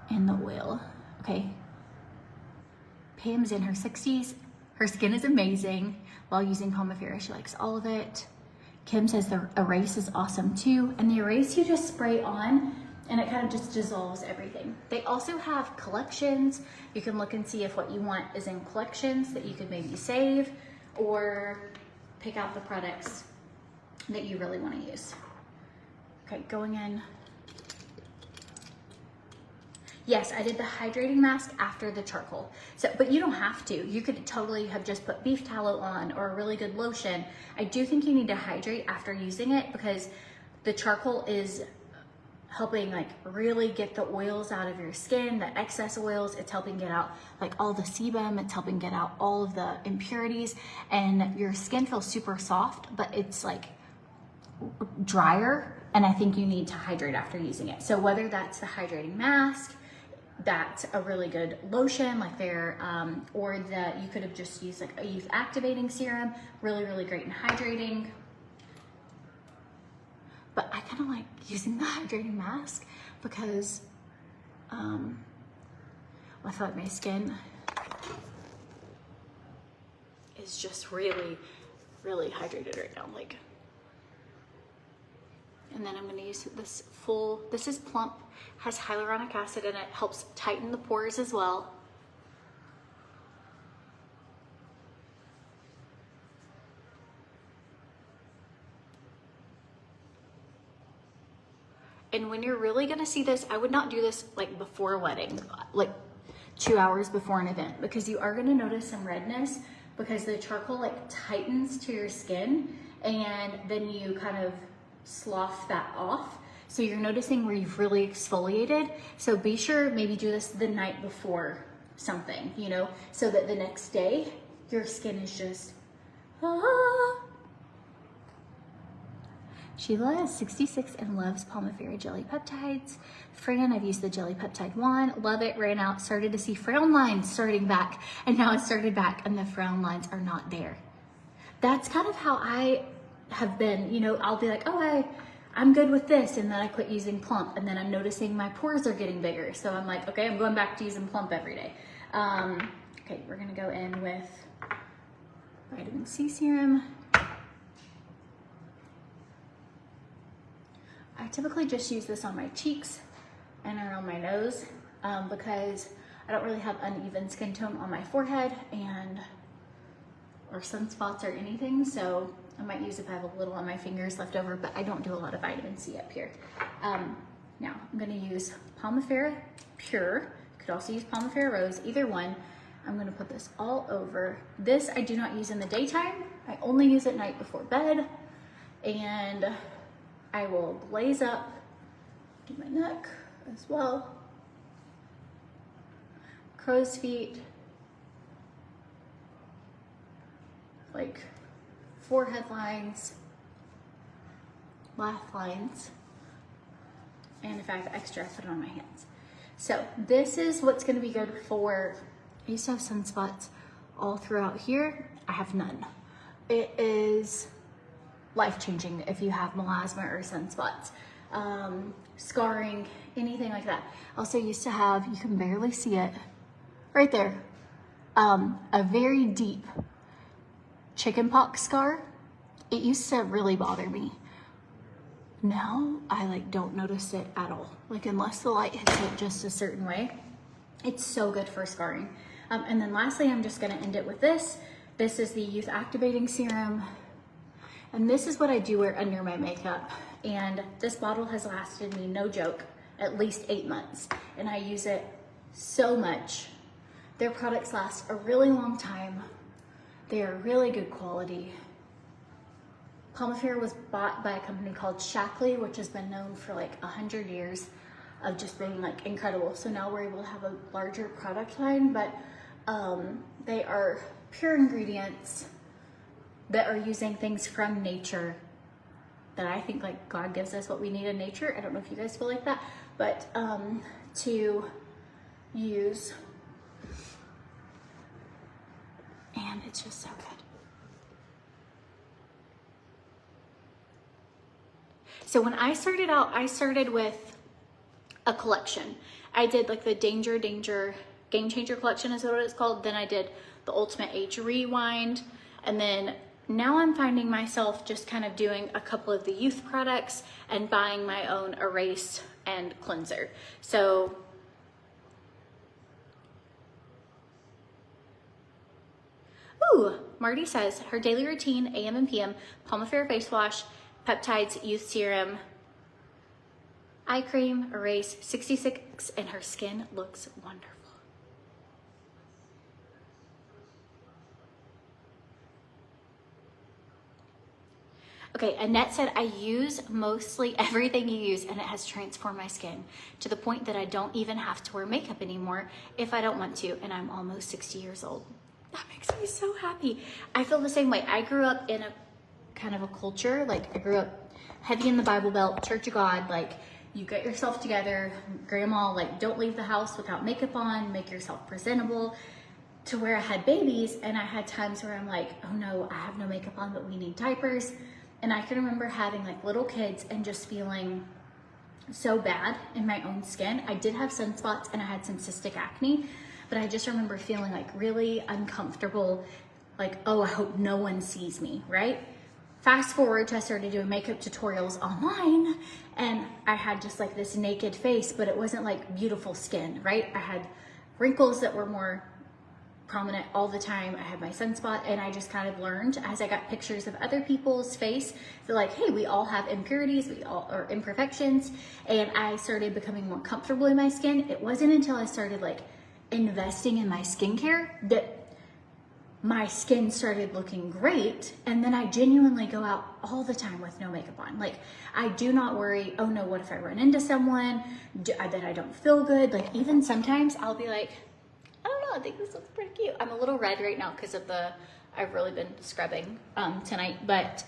the oil. Okay, Pam's in her 60s. Her skin is amazing while using Pomifera. She likes all of it. Kim says the erase is awesome too. And the erase you just spray on and it kind of just dissolves everything. They also have collections. You can look and see if what you want is in collections that you could maybe save or pick out the products that you really want to use. Okay, going in. Yes, I did the hydrating mask after the charcoal. So, but you don't have to. You could totally have just put beef tallow on or a really good lotion. I do think you need to hydrate after using it because the charcoal is helping like really get the oils out of your skin, the excess oils. It's helping get out like all the sebum. It's helping get out all of the impurities and your skin feels super soft, but it's like drier. And I think you need to hydrate after using it. So whether that's the hydrating mask, that's a really good lotion like there, or that you could have just used like a youth activating serum, really, really great in hydrating. But I kind of like using the hydrating mask because I feel like my skin is just really, really hydrated right now. Like, and then I'm gonna use this full, this is Plump, has hyaluronic acid in it, helps tighten the pores as well. And when you're really gonna see this, I would not do this like before a wedding, like 2 hours before an event, because you are gonna notice some redness because the charcoal like tightens to your skin and then you kind of slough that off. So you're noticing where you've really exfoliated. So be sure maybe do this the night before something, you know, so that the next day your skin is just Ah. Sheila is 66 and loves Palmifera jelly peptides. Fran, I've used the jelly peptide one, love it, ran out, started to see frown lines starting back, and now it started back and the frown lines are not there. That's kind of how I have been, you know, I'll be like, oh, I'm good with this, and then I quit using Plump, and then I'm noticing my pores are getting bigger, so I'm like, okay, I'm going back to using Plump every day. Okay, we're gonna go in with vitamin C serum. I typically just use this on my cheeks and around my nose because I don't really have uneven skin tone on my forehead or sunspots or anything, so I might use if I have a little on my fingers left over, but I don't do a lot of vitamin C up here. Now I'm gonna use Palmifera Pure. You could also use Palmifera Rose, either one. I'm gonna put this all over. This I do not use in the daytime. I only use at night before bed, and I will glaze up to my neck as well. Crow's feet, like forehead lines, laugh lines, and if I have extra, I put it on my hands. So this is what's gonna be good for, I used to have sunspots all throughout here. I have none. It is life-changing if you have melasma or sunspots, scarring, anything like that. Also used to have, you can barely see it, right there, a very deep chickenpox scar. It used to really bother me. Now I like don't notice it at all. Like unless the light hits it just a certain way, it's so good for scarring. And then lastly, I'm just gonna end it with this. This is the Youth Activating Serum. And this is what I do wear under my makeup. And this bottle has lasted me, no joke, at least 8 months. And I use it so much. Their products last a really long time. They are really good quality. Palmifera was bought by a company called Shackley, which has been known for like 100 years of just being like incredible. So now we're able to have a larger product line, but they are pure ingredients that are using things from nature that I think like God gives us what we need in nature. I don't know if you guys feel like that, but to use, and it's just so good. So when I started out, I started with a collection. I did like the Danger Game Changer collection is what it's called. Then I did the Ultimate Age Rewind, and then now I'm finding myself just kind of doing a couple of the youth products and buying my own erase and cleanser. So Marty says her daily routine, AM and PM, Palmifera face wash, peptides, youth serum, eye cream, erase, 66, and her skin looks wonderful. Okay, Annette said, I use mostly everything you use and it has transformed my skin to the point that I don't even have to wear makeup anymore if I don't want to, and I'm almost 60 years old. That makes me so happy. I feel the same way. I grew up in a kind of a culture, like I grew up heavy in the Bible Belt, Church of God, like you get yourself together, grandma, like don't leave the house without makeup on, make yourself presentable, to where I had babies and I had times where I'm like, oh no, I have no makeup on, but we need diapers. And I can remember having like little kids and just feeling so bad in my own skin. I did have sunspots and I had some cystic acne, but I just remember feeling like really uncomfortable, like, oh, I hope no one sees me, right? Fast forward to I started doing makeup tutorials online and I had just like this naked face, but it wasn't like beautiful skin, right? I had wrinkles that were more prominent all the time. I had my sunspot, and I just kind of learned as I got pictures of other people's face, they're like, hey, we all have impurities, we all are imperfections, and I started becoming more comfortable in my skin. It wasn't until I started like investing in my skincare that my skin started looking great, and then I genuinely go out all the time with no makeup on. Like, I do not worry, oh no, what if I run into someone, that I don't feel good. Like, even sometimes I'll be like, I don't know, I think this looks pretty cute. I'm a little red right now because of the I've really been scrubbing tonight, but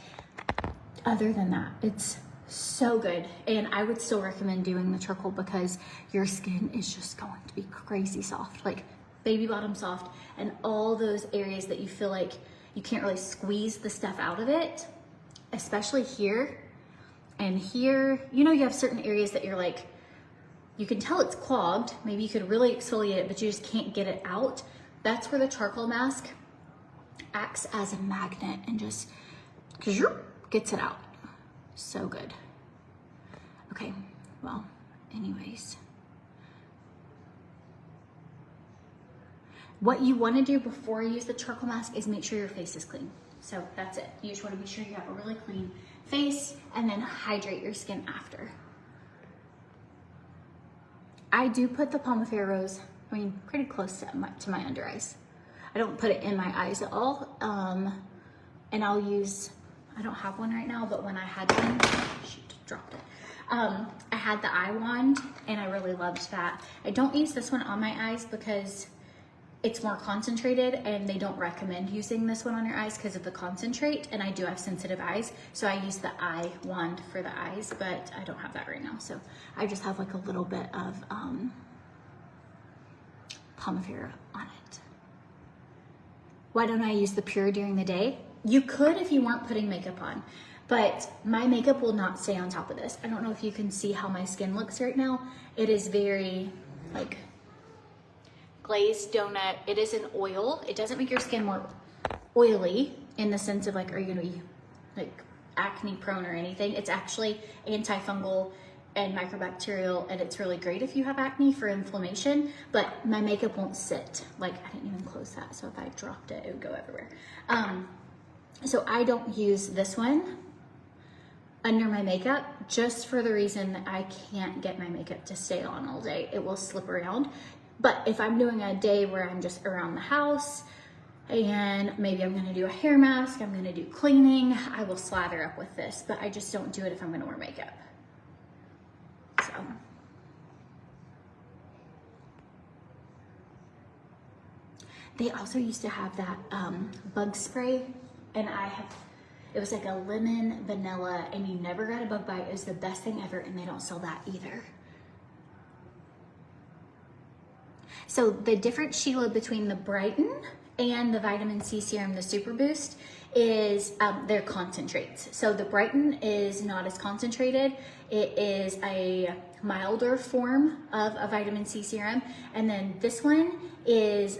other than that, it's so good. And I would still recommend doing the charcoal because your skin is just going to be crazy soft, like baby bottom soft, and all those areas that you feel like you can't really squeeze the stuff out of it, especially here and here. You know, you have certain areas that you're like, you can tell it's clogged. Maybe you could really exfoliate it, but you just can't get it out. That's where the charcoal mask acts as a magnet and just gets it out. So good. Okay, well, anyways. What you want to do before you use the charcoal mask is make sure your face is clean. So that's it. You just want to be sure you have a really clean face and then hydrate your skin after. I do put the Palmolive Rose, pretty close to my under eyes. I don't put it in my eyes at all. And I'll use, I don't have one right now, but when I had one, shoot, dropped it. I had the eye wand and I really loved that. I don't use this one on my eyes because it's more concentrated and they don't recommend using this one on your eyes because of the concentrate, and I do have sensitive eyes, so I use the eye wand for the eyes, but I don't have that right now, so I just have like a little bit of Palmolive on it. Why don't I use the Pure during the day? You could if you weren't putting makeup on, but my makeup will not stay on top of this. I don't know if you can see how my skin looks right now. It is very like glazed donut. It is an oil. It doesn't make your skin more oily in the sense of like, are you gonna be like acne prone or anything? It's actually antifungal and microbacterial, and it's really great if you have acne for inflammation, but my makeup won't sit. Like, I didn't even close that, so if I dropped it, it would go everywhere. So I don't use this one under my makeup just for the reason that I can't get my makeup to stay on all day. It will slip around. But if I'm doing a day where I'm just around the house and maybe I'm gonna do a hair mask, I'm gonna do cleaning, I will slather up with this, but I just don't do it if I'm gonna wear makeup. So. They also used to have that bug spray, and it was like a lemon vanilla, and you never got a bug bite. It was the best thing ever, and they don't sell that either. So the difference, Sheila, between the Brighten and the vitamin C serum, the Super Boost, is their concentrates. So the Brighten is not as concentrated. It is a milder form of a vitamin C serum. And then this one is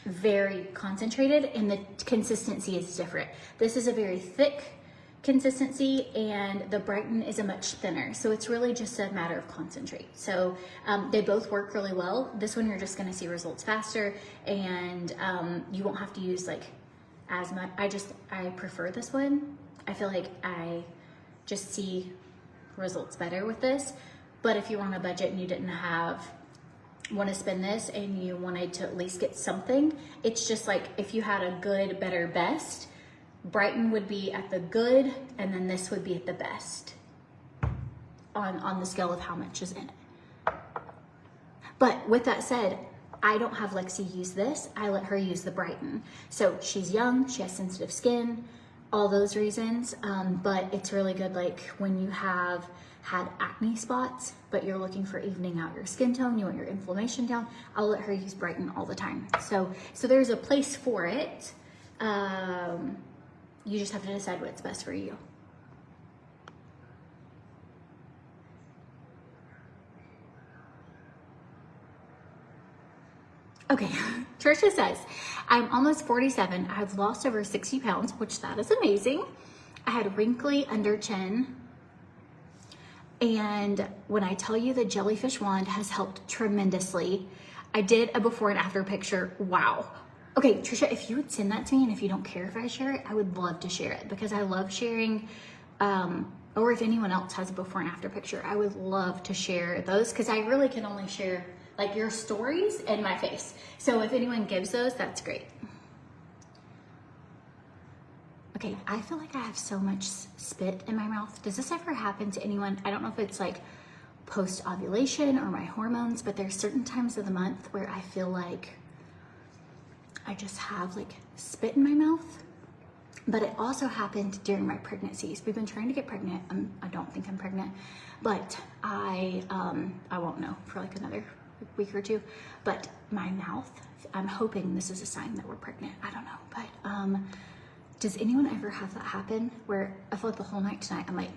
very concentrated, and the consistency is different. This is a very thick consistency, and the Brighten is a much thinner. So it's really just a matter of concentrate. So they both work really well. This one, you're just gonna see results faster, and you won't have to use like as much. I prefer this one. I feel like I just see results better with this. But if you were on a budget and you didn't want to spend this and you wanted to at least get something, it's just like if you had a good, better, best, Brighten would be at the good, and then this would be at the best on the scale of how much is in it. But with that said, I don't have Lexi use this. I let her use the Brighten. So she's young, she has sensitive skin, all those reasons. But it's really good like when you have had acne spots, but you're looking for evening out your skin tone, you want your inflammation down, I'll let her use Brighten all the time. So there's a place for it. You just have to decide what's best for you. Okay, Trisha says, I'm almost 47. I've lost over 60 pounds, which that is amazing. I had wrinkly under chin. And when I tell you the jellyfish wand has helped tremendously, I did a before and after picture. Wow. Okay, Trisha, if you would send that to me, and if you don't care if I share it, I would love to share it because I love sharing, or if anyone else has a before and after picture, I would love to share those because I really can only share like your stories and my face. So if anyone gives those, that's great. Okay, I feel like I have so much spit in my mouth. Does this ever happen to anyone? I don't know if it's like post-ovulation or my hormones, but there's certain times of the month where I feel like I just have like spit in my mouth. But it also happened during my pregnancies. We've been trying to get pregnant. I don't think I'm pregnant, but I won't know for like another week or two. But my mouth, I'm hoping this is a sign that we're pregnant. I don't know, but does anyone ever have that happen where I feel like the whole night tonight I'm like,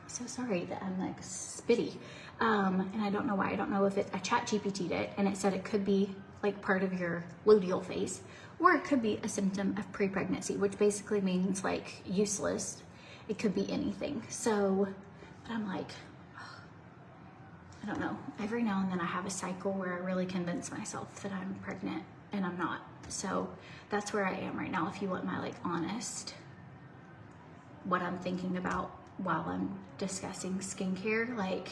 so sorry that I'm like spitty, and I don't know why. I don't know if I chat GPT'd it and it said it could be like part of your luteal phase, or it could be a symptom of pre-pregnancy, which basically means like useless. It could be anything. So, but I'm like, I don't know. Every now and then I have a cycle where I really convince myself that I'm pregnant and I'm not. So that's where I am right now. If you want my like honest, what I'm thinking about while I'm discussing skincare, like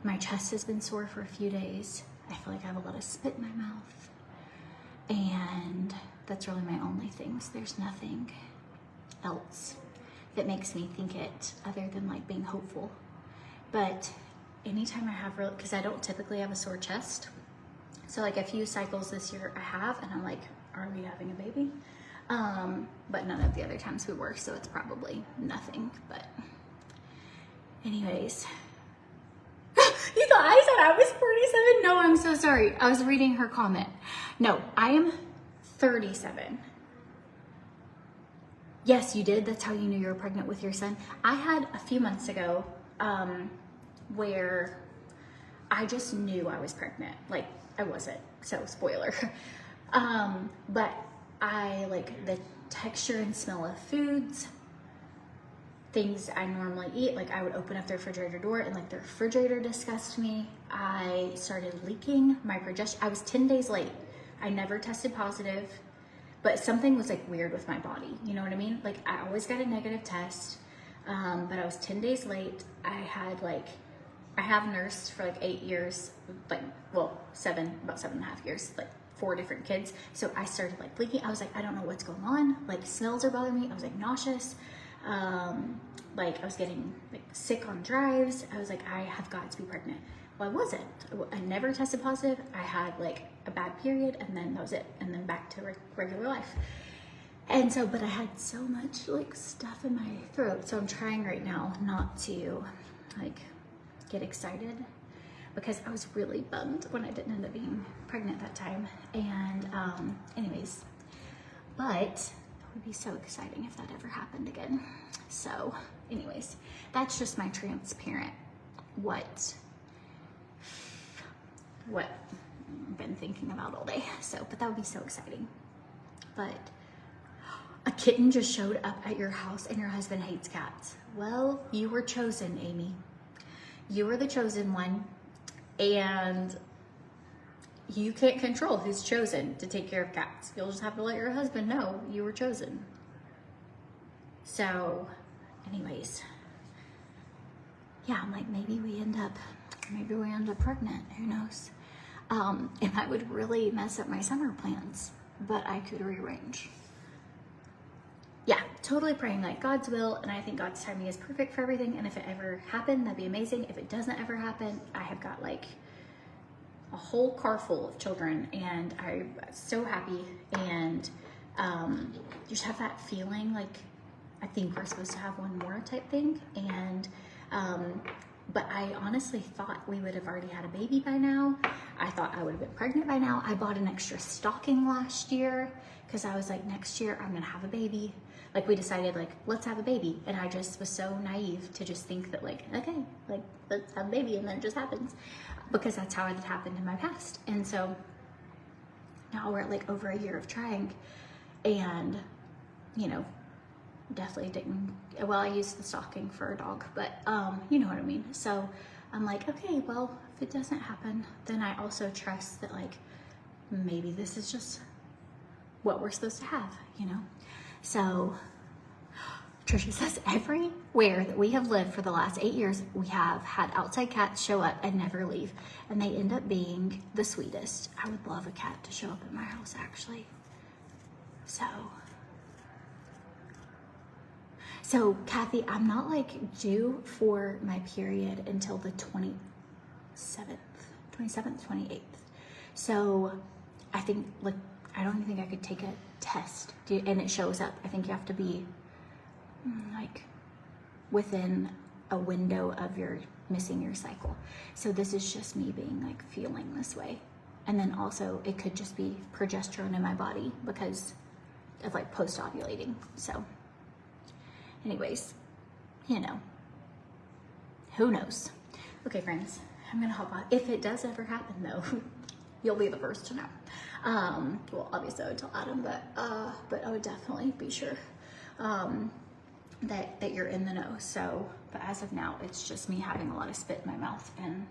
my chest has been sore for a few days. I feel like I have a lot of spit in my mouth, and that's really my only things. There's nothing else that makes me think it other than like being hopeful. But anytime I have because I don't typically have a sore chest. So like a few cycles this year I have, and I'm like, are we having a baby? But none of the other times we were, so it's probably nothing. But anyways, you guys said I was 47. No, I'm so sorry. I was reading her comment. No, I am 37. Yes, you did. That's how you knew you were pregnant with your son. I had a few months ago where I just knew I was pregnant. Like, I wasn't, so spoiler. But I like the texture and smell of foods, things I normally eat. Like I would open up the refrigerator door and like the refrigerator disgusted me. I started leaking my progesterone. I was 10 days late. I never tested positive, but something was like weird with my body. You know what I mean? Like I always got a negative test, but I was 10 days late. I have nursed for like 8 years, like, well, about 7.5 years, like 4 different kids. So I started like leaking. I was like, I don't know what's going on. Like smells are bothering me. I was like nauseous. Like I was getting like sick on drives. I was like, I have got to be pregnant. Well, I wasn't. I never tested positive. I had like a bad period, and then that was it. And then back to regular life. And so, but I had so much like stuff in my throat. So I'm trying right now not to like get excited, because I was really bummed when I didn't end up being pregnant that time. And anyways, but it would be so exciting if that ever happened again. So anyways, that's just my transparent what I've been thinking about all day. So, but that would be so exciting. But a kitten just showed up at your house and your husband hates cats. Well, you were chosen, Amy. You were the chosen one, and you can't control who's chosen to take care of cats. You'll just have to let your husband know you were chosen. So anyways, yeah, I'm like, maybe we end up pregnant, who knows? And that would really mess up my summer plans, but I could rearrange. Yeah, totally praying like God's will, and I think God's timing is perfect for everything, and if it ever happened, that'd be amazing. If it doesn't ever happen, I have got like a whole car full of children, and I'm so happy, and just have that feeling like I think we're supposed to have one more type thing. And but I honestly thought we would have already had a baby by now. I thought I would have been pregnant by now. I bought an extra stocking last year because I was like, next year I'm gonna have a baby. Like we decided like, let's have a baby. And I just was so naive to just think that like, okay, like let's have a baby, and then it just happens, because that's how it had happened in my past. And so now we're at like over a year of trying, and you know, definitely didn't, well, I used the stocking for a dog, but you know what I mean. So I'm like, okay, well, if it doesn't happen, then I also trust that like maybe this is just what we're supposed to have, you know. So Trisha says, everywhere that we have lived for the last 8 years, we have had outside cats show up and never leave, and they end up being the sweetest. I would love a cat to show up at my house, actually. So Kathy, I'm not like due for my period until the 27th, 28th. So I think like I don't even think I could take a test and it shows up. I think you have to be like within a window of your missing your cycle. So this is just me being like feeling this way. And then also it could just be progesterone in my body because of like post-ovulating. So anyways, you know, who knows? Okay, friends, I'm gonna hop on. If it does ever happen though, you'll be the first to know. Well, obviously I would tell Adam, but I would definitely be sure that you're in the know. So, but as of now, it's just me having a lot of spit in my mouth, and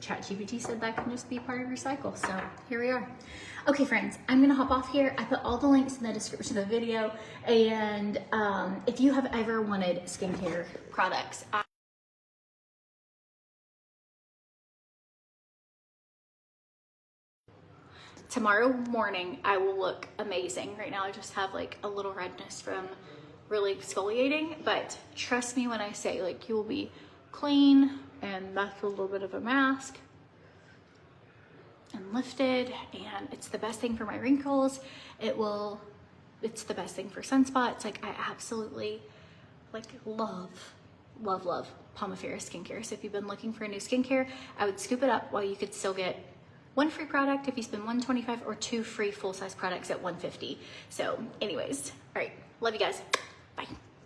ChatGPT said that can just be part of your cycle. So here we are. Okay, friends, I'm gonna hop off here. I put all the links in the description of the video, and if you have ever wanted skincare products, tomorrow morning I will look amazing. Right now I just have like a little redness from really exfoliating, but trust me when I say like you will be clean and that's a little bit of a mask and lifted, and it's the best thing for my wrinkles. It's the best thing for sunspots. Like I absolutely like love Pomifera skincare. So if you've been looking for a new skincare, I would scoop it up while you could still get one free product if you spend $125, or 2 free full-size products at $150. So anyways, all right, love you guys. Bye.